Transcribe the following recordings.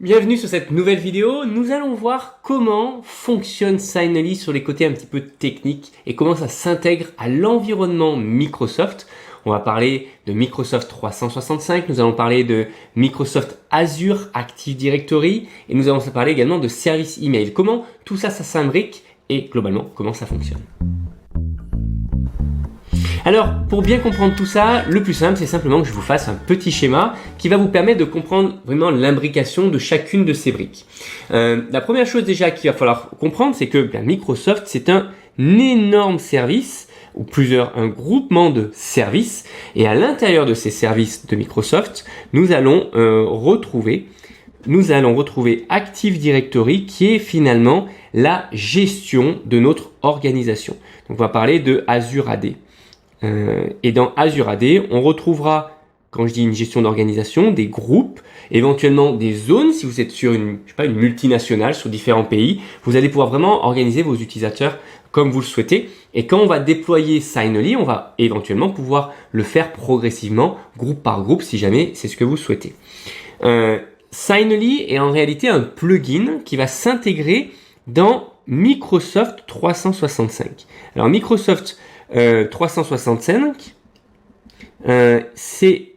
Bienvenue sur cette nouvelle vidéo. Nous allons voir comment fonctionne Signally sur les côtés un petit peu techniques et comment ça s'intègre à l'environnement Microsoft. On va parler de Microsoft 365, nous allons parler de Microsoft Azure Active Directory et nous allons parler également de services email. Comment tout ça s'imbrique et globalement comment ça fonctionne. Alors, pour bien comprendre tout ça, le plus simple, c'est simplement que je vous fasse un petit schéma qui va vous permettre de comprendre vraiment l'imbrication de chacune de ces briques. La première chose déjà qu'il va falloir comprendre, c'est que Microsoft, c'est un énorme service, ou un groupement de services, et à l'intérieur de ces services de Microsoft, nous allons retrouver Active Directory qui est finalement la gestion de notre organisation. Donc on va parler de Azure AD. Et dans Azure AD, on retrouvera, quand je dis une gestion d'organisation, des groupes, éventuellement des zones. Si vous êtes sur une multinationale, sur différents pays, vous allez pouvoir vraiment organiser vos utilisateurs comme vous le souhaitez. Et quand on va déployer Signally, on va éventuellement pouvoir le faire progressivement, groupe par groupe, si jamais c'est ce que vous souhaitez. Signally est en réalité un plugin qui va s'intégrer dans Microsoft 365. Alors Microsoft 365, c'est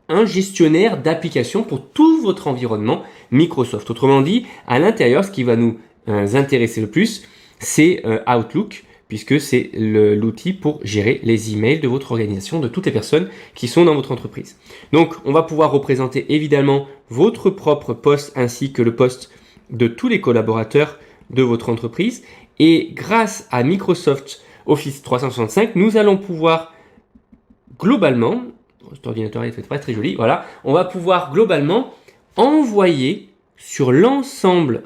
un gestionnaire d'applications pour tout votre environnement Microsoft. Autrement dit, à l'intérieur, ce qui va nous intéresser le plus, c'est Outlook, puisque c'est l'outil pour gérer les emails de votre organisation, de toutes les personnes qui sont dans votre entreprise. Donc, on va pouvoir représenter évidemment votre propre poste ainsi que le poste de tous les collaborateurs de votre entreprise. Et grâce à Microsoft Office 365, nous allons pouvoir globalement, cet ordinateur est pas très joli, voilà, on va pouvoir globalement envoyer sur l'ensemble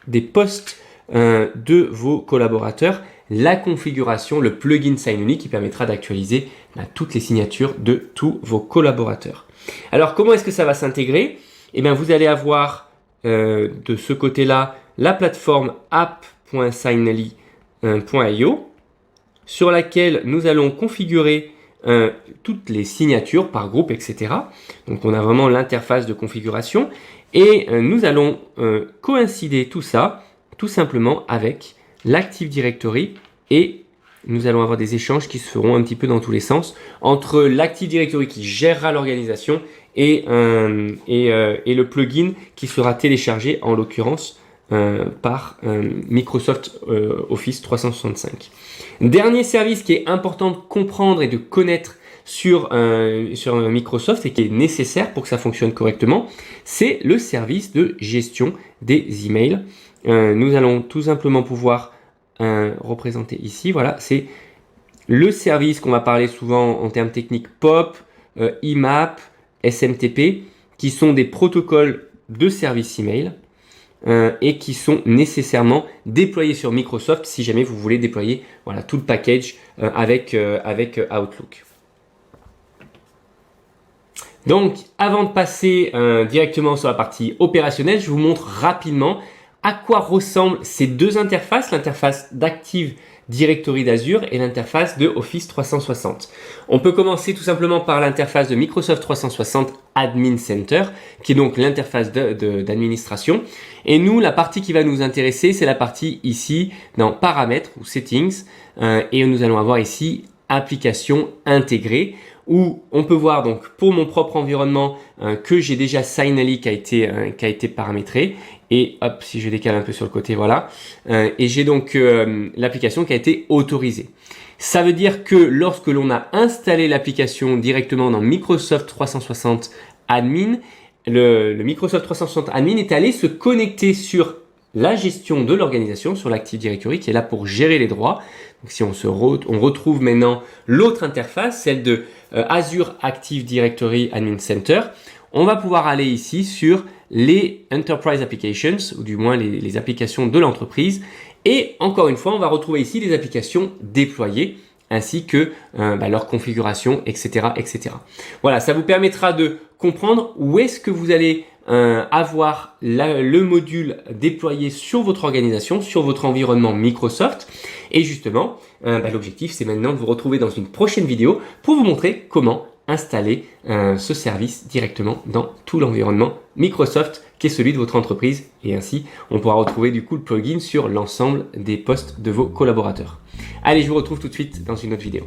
des postes de vos collaborateurs la configuration, le plugin Signally qui permettra d'actualiser toutes les signatures de tous vos collaborateurs. Alors comment est-ce que ça va s'intégrer? Eh bien vous allez avoir de ce côté-là la plateforme app.signally.io sur laquelle nous allons configurer toutes les signatures par groupe, etc. Donc on a vraiment l'interface de configuration et nous allons coïncider tout ça tout simplement avec l'Active Directory et nous allons avoir des échanges qui se feront un petit peu dans tous les sens entre l'Active Directory qui gérera l'organisation et le plugin qui sera téléchargé en l'occurrence par Microsoft Office 365. Dernier service qui est important de comprendre et de connaître sur Microsoft et qui est nécessaire pour que ça fonctionne correctement, c'est le service de gestion des emails. Nous allons tout simplement pouvoir représenter ici, voilà, c'est le service qu'on va parler souvent en termes techniques POP, IMAP, SMTP, qui sont des protocoles de service email. Et qui sont nécessairement déployés sur Microsoft si jamais vous voulez déployer tout le package avec Outlook. Donc avant de passer directement sur la partie opérationnelle, je vous montre rapidement à quoi ressemblent ces deux interfaces, l'interface d'Active Directory d'Azure et l'interface de Office 360. On peut commencer tout simplement par l'interface de Microsoft 360 Admin Center, qui est donc l'interface d'administration. Et nous, la partie qui va nous intéresser, c'est la partie ici dans Paramètres ou Settings. Et nous allons avoir ici Applications intégrées, où on peut voir donc pour mon propre environnement que j'ai déjà Signally qui a été paramétré. Et hop, si je décale un peu sur le côté, voilà. Et j'ai donc l'application qui a été autorisée. Ça veut dire que lorsque l'on a installé l'application directement dans Microsoft 360 Admin, le Microsoft 360 Admin est allé se connecter sur la gestion de l'organisation, sur l'Active Directory qui est là pour gérer les droits. Donc si on retrouve maintenant l'autre interface, celle de Azure Active Directory Admin Center, on va pouvoir aller ici sur les Enterprise Applications, ou du moins les applications de l'entreprise. Et encore une fois, on va retrouver ici les applications déployées, ainsi que leur configuration, etc., etc. Voilà, ça vous permettra de comprendre où est-ce que vous allez avoir le module déployé sur votre organisation, sur votre environnement Microsoft. Et justement, l'objectif, c'est maintenant de vous retrouver dans une prochaine vidéo pour vous montrer comment installer ce service directement dans tout l'environnement Microsoft qui est celui de votre entreprise. Et ainsi, on pourra retrouver du coup le plugin sur l'ensemble des postes de vos collaborateurs. Allez, je vous retrouve tout de suite dans une autre vidéo.